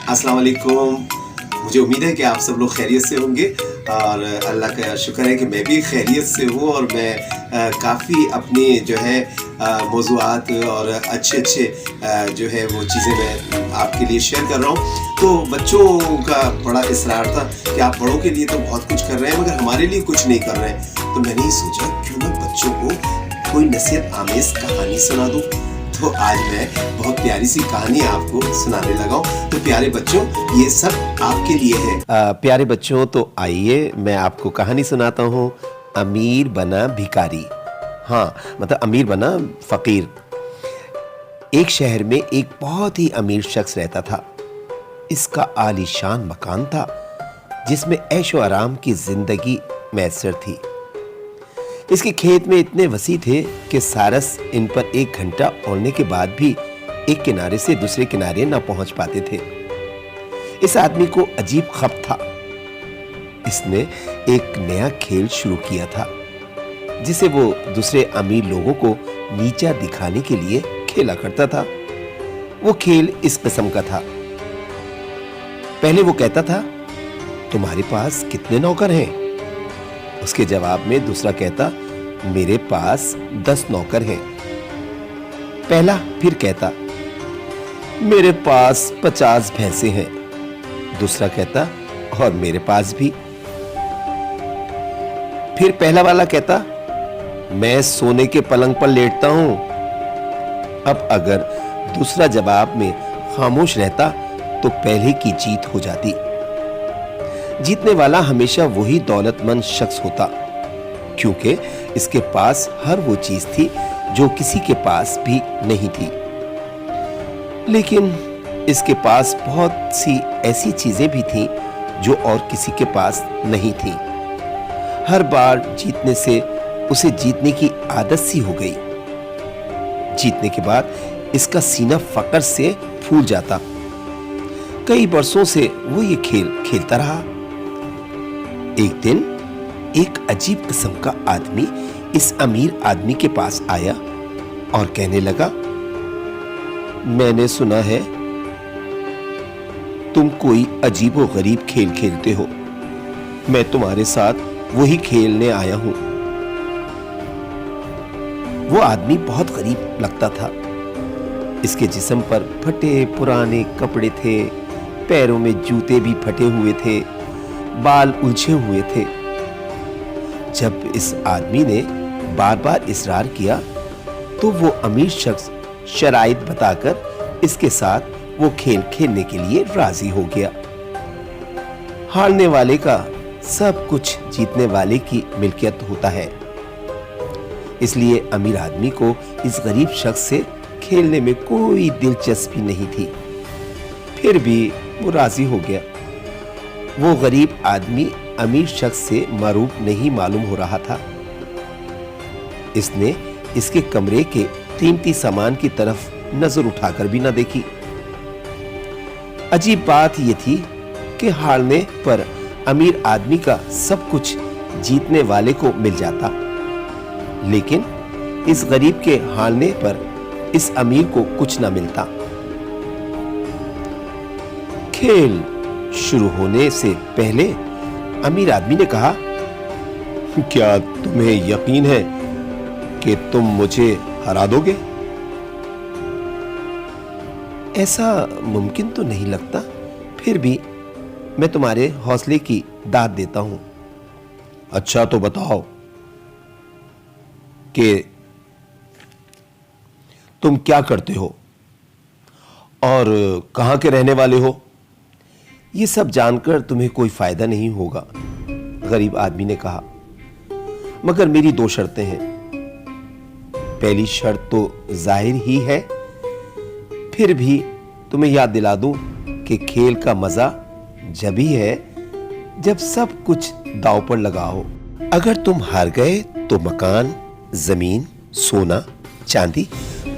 अस्सलाम वालेकुम। मुझे उम्मीद है कि आप सब लोग खैरियत से होंगे और अल्लाह का शुक्र है कि मैं भी खैरियत से हूँ और मैं काफ़ी अपनी जो है मौज़ूआत और अच्छे जो है वो चीज़ें मैं आपके लिए शेयर कर रहा हूँ। तो बच्चों का बड़ा इसरार था कि आप बड़ों के लिए तो बहुत कुछ कर रहे हैं मगर हमारे लिए कुछ नहीं कर रहे हैं। तो मैंने ही सोचा क्यों ना बच्चों को कोई नसीहत आमेज़ कहानी सुना दूँ। तो आज मैं बहुत प्यारी सी कहानी आपको सुनाने लगा हूँ। तो प्यारे बच्चों, ये सब आपके लिए है। प्यारे बच्चों, तो आइए मैं आपको कहानी सुनाता हूँ। अमीर बना भिखारी। हाँ, मतलब अमीर बना फकीर। एक शहर में एक बहुत ही अमीर शख्स रहता था। इसका आलीशान मकान था जिसमें ऐशो आराम की जिंदगी मैसर थी। इसके खेत में इतने वसी थे कि सारस इन पर 1 घंटा ओढ़ने के बाद भी एक किनारे से दूसरे किनारे न पहुंच पाते थे। इस आदमी को अजीब खप था। इसने एक नया खेल शुरू किया था जिसे वो दूसरे अमीर लोगों को नीचा दिखाने के लिए खेला करता था। वो खेल इस किस्म का था। पहले वो कहता था, तुम्हारे पास कितने नौकर हैं? उसके जवाब में दूसरा कहता, मेरे पास 10 नौकर हैं। पहला फिर कहता, मेरे पास 50 भैंसे हैं। दूसरा कहता, और मेरे पास भी। फिर पहला वाला कहता, मैं सोने के पलंग पर लेटता हूं। अब अगर दूसरा जवाब में खामोश रहता तो पहले की जीत हो जाती। जीतने वाला हमेशा वही दौलतमंद शख्स होता क्योंकि इसके पास हर वो चीज थी जो किसी के पास भी नहीं थी। लेकिन इसके पास बहुत सी ऐसी चीजें भी थीं जो और किसी के पास नहीं थी। हर बार जीतने से उसे जीतने की आदत सी हो गई। जीतने के बाद इसका सीना फक्र से फूल जाता। कई बरसों से वो ये खेल खेलता रहा। एक दिन एक अजीब किस्म का आदमी इस अमीर आदमी के पास आया और कहने लगा, मैंने सुना है तुम कोई अजीब व गरीब खेल खेलते हो। मैं तुम्हारे साथ वही खेलने आया हूं। वो आदमी बहुत गरीब लगता था। इसके जिस्म पर फटे पुराने कपड़े थे, पैरों में जूते भी फटे हुए थे, बाल उलझे हुए थे। जब इस आदमी ने बार बार इसरार किया तो वो अमीर शख्स शराइत बताकर इसके साथ वो खेल खेलने के लिए राजी हो गया। हारने वाले का सब कुछ जीतने वाले की मिल्कियत होता है, इसलिए अमीर आदमी को इस गरीब शख्स से खेलने में कोई दिलचस्पी नहीं थी। फिर भी वो राजी हो गया। वो गरीब आदमी अमीर शख्स से मरूब नहीं मालूम हो रहा था। इसने इसके कमरे के कीमती सामान की तरफ नजर उठाकर भी न देखी। अजीब बात यह थी कि हारने पर अमीर आदमी का सब कुछ जीतने वाले को मिल जाता, लेकिन इस गरीब के हारने पर इस अमीर को कुछ न मिलता। खेल शुरू होने से पहले अमीर आदमी ने कहा, क्या तुम्हें यकीन है कि तुम मुझे हरा दोगे? ऐसा मुमकिन तो नहीं लगता, फिर भी मैं तुम्हारे हौसले की दाद देता हूं। अच्छा तो बताओ कि तुम क्या करते हो और कहां के रहने वाले हो? ये सब जानकर तुम्हें कोई फायदा नहीं होगा, गरीब आदमी ने कहा, मगर मेरी 2 शर्तें हैं। पहली शर्त तो जाहिर ही है, फिर भी तुम्हें याद दिला दूं कि खेल का मजा जब ही है जब सब कुछ दांव पर लगा हो। अगर तुम हार गए तो मकान, जमीन, सोना, चांदी,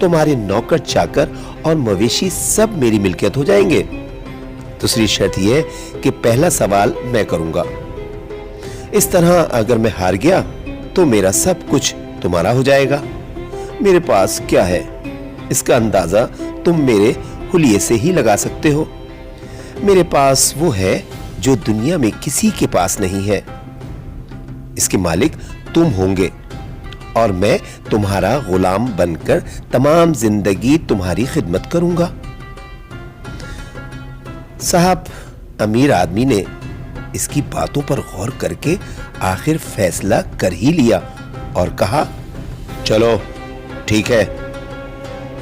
तुम्हारे नौकर चाकर और मवेशी सब मेरी मिल्कियत हो जाएंगे। दूसरी शर्त यह है कि पहला सवाल मैं करूंगा। इस तरह अगर मैं हार गया तो मेरा सब कुछ तुम्हारा हो जाएगा। मेरे पास क्या है इसका अंदाजा तुम मेरे हुलिये से ही लगा सकते हो। मेरे पास वो है जो दुनिया में किसी के पास नहीं है। इसके मालिक तुम होंगे और मैं तुम्हारा गुलाम बनकर तमाम जिंदगी तुम्हारी खिदमत करूंगा। साहब, अमीर आदमी ने इसकी बातों पर गौर करके आखिर फैसला कर ही लिया और कहा, चलो ठीक है,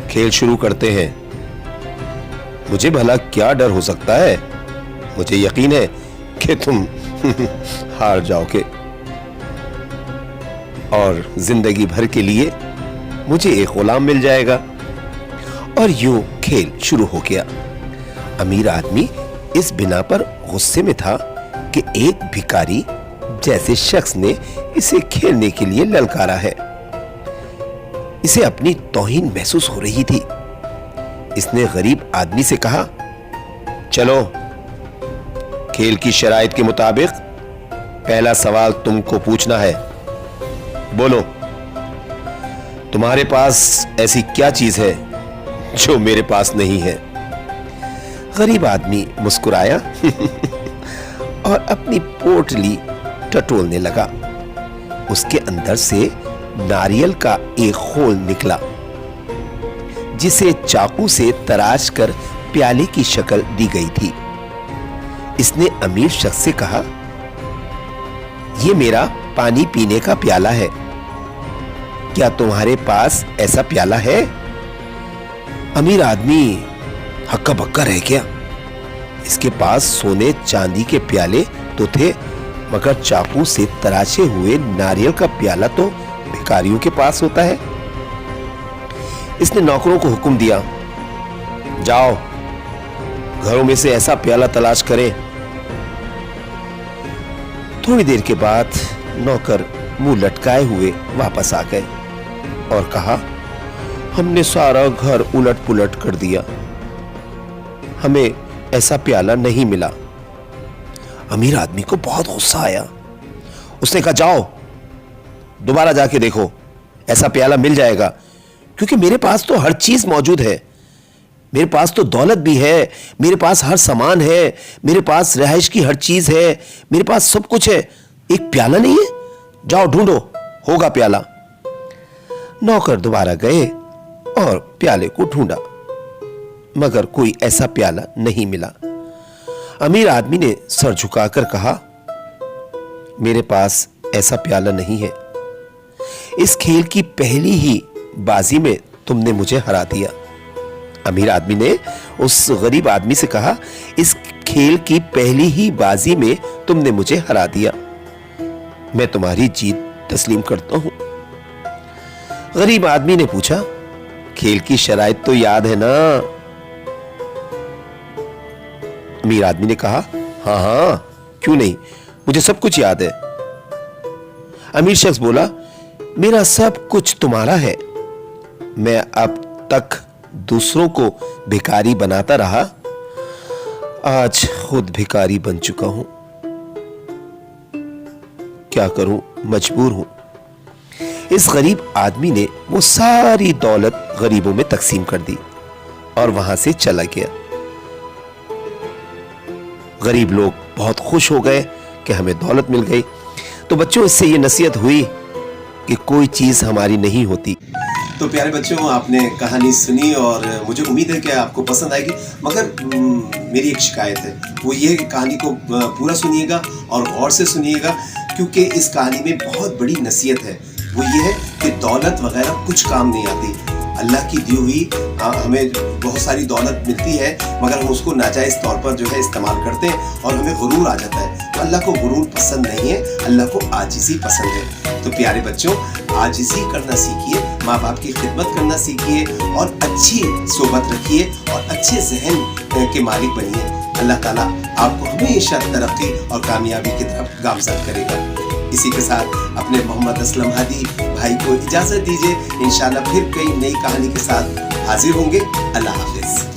खेल शुरू करते हैं। मुझे भला क्या डर हो सकता है? मुझे यकीन है कि तुम हार जाओगे और जिंदगी भर के लिए मुझे एक गुलाम मिल जाएगा। और यूं खेल शुरू हो गया। अमीर आदमी इस बिना पर गुस्से में था कि एक भिखारी जैसे शख्स ने इसे खेलने के लिए ललकारा है। इसे अपनी तौहीन महसूस हो रही थी। इसने गरीब आदमी से कहा, चलो खेल की शराइत के मुताबिक पहला सवाल तुमको पूछना है। बोलो, तुम्हारे पास ऐसी क्या चीज है जो मेरे पास नहीं है? गरीब आदमी मुस्कुराया और अपनी पोटली टटोलने लगा। उसके अंदर से नारियल का एक खोल निकला जिसे चाकू से तराश कर प्याले की शक्ल दी गई थी। इसने अमीर शख्स से कहा, यह मेरा पानी पीने का प्याला है। क्या तुम्हारे पास ऐसा प्याला है? अमीर आदमी हक्का बक्का रह गया। इसके पास सोने चांदी के प्याले तो थे, मगर चाकू से तराशे हुए नारियल का प्याला तो भिखारियों के पास होता है। इसने नौकरों को हुक्म दिया, जाओ घरों में से ऐसा प्याला तलाश करें। थोड़ी देर के बाद नौकर मुंह लटकाए हुए वापस आ गए और कहा, हमने सारा घर उलट पुलट कर दिया, हमें ऐसा प्याला नहीं मिला। अमीर आदमी को बहुत गुस्सा आया। उसने कहा, जाओ दोबारा जाके देखो, ऐसा प्याला मिल जाएगा, क्योंकि मेरे पास तो हर चीज मौजूद है। मेरे पास तो दौलत भी है, मेरे पास हर सामान है, मेरे पास रिहाइश की हर चीज है, मेरे पास सब कुछ है। एक प्याला नहीं है? जाओ ढूंढो, होगा प्याला। नौकर दोबारा गए और प्याले को ढूंढा, मगर कोई ऐसा प्याला नहीं मिला। अमीर आदमी ने सर झुकाकर कहा, मेरे पास ऐसा प्याला नहीं है। इस खेल की पहली ही बाजी में तुमने मुझे हरा दिया। अमीर आदमी ने उस गरीब आदमी से कहा, इस खेल की पहली ही बाजी में तुमने मुझे हरा दिया। मैं तुम्हारी जीत तस्लीम करता हूं। गरीब आदमी ने पूछा, खेल की शराइत तो याद है ना? अमीर आदमी ने कहा, हाँ हाँ, क्यों नहीं, मुझे सब कुछ याद है। अमीर शख्स बोला, मेरा सब कुछ तुम्हारा है। मैं अब तक दूसरों को भिखारी बनाता रहा, आज खुद भिखारी बन चुका हूं। क्या करूं, मजबूर हूं। इस गरीब आदमी ने वो सारी दौलत गरीबों में तकसीम कर दी और वहां से चला गया। गरीब लोग बहुत खुश हो गए कि हमें दौलत मिल गई। तो बच्चों, इससे ये नसीहत हुई कि कोई चीज हमारी नहीं होती। तो प्यारे बच्चों, आपने कहानी सुनी और मुझे उम्मीद है कि आपको पसंद आएगी। मगर मेरी एक शिकायत है, वो ये कि कहानी को पूरा सुनिएगा और गौर से सुनिएगा, क्योंकि इस कहानी में बहुत बड़ी नसीहत है। वो ये है कि दौलत वगैरह कुछ काम नहीं आती। अल्लाह की दी हुई हमें बहुत सारी दौलत मिलती है, मगर हम उसको नाजायज़ तौर पर जो है इस्तेमाल करते हैं और हमें गुरूर आ जाता है। तो अल्लाह को गुरूर पसंद नहीं है, अल्लाह को आजिज़ी पसंद है। तो प्यारे बच्चों, आजिज़ी करना सीखिए, माँ बाप की खिदमत करना सीखिए और अच्छी सोबत रखिए और अच्छे जहन के मालिक बनिए। अल्लाह ताला आपको हमेशा तरक्की और कामयाबी की तरफ गामज़द करेगा। इसी के साथ अपने मोहम्मद असलम हादी भाई को इजाज़त दीजिए। इंशाल्लाह फिर कई नई कहानी के साथ हाजिर होंगे। अल्लाह हाफिज़।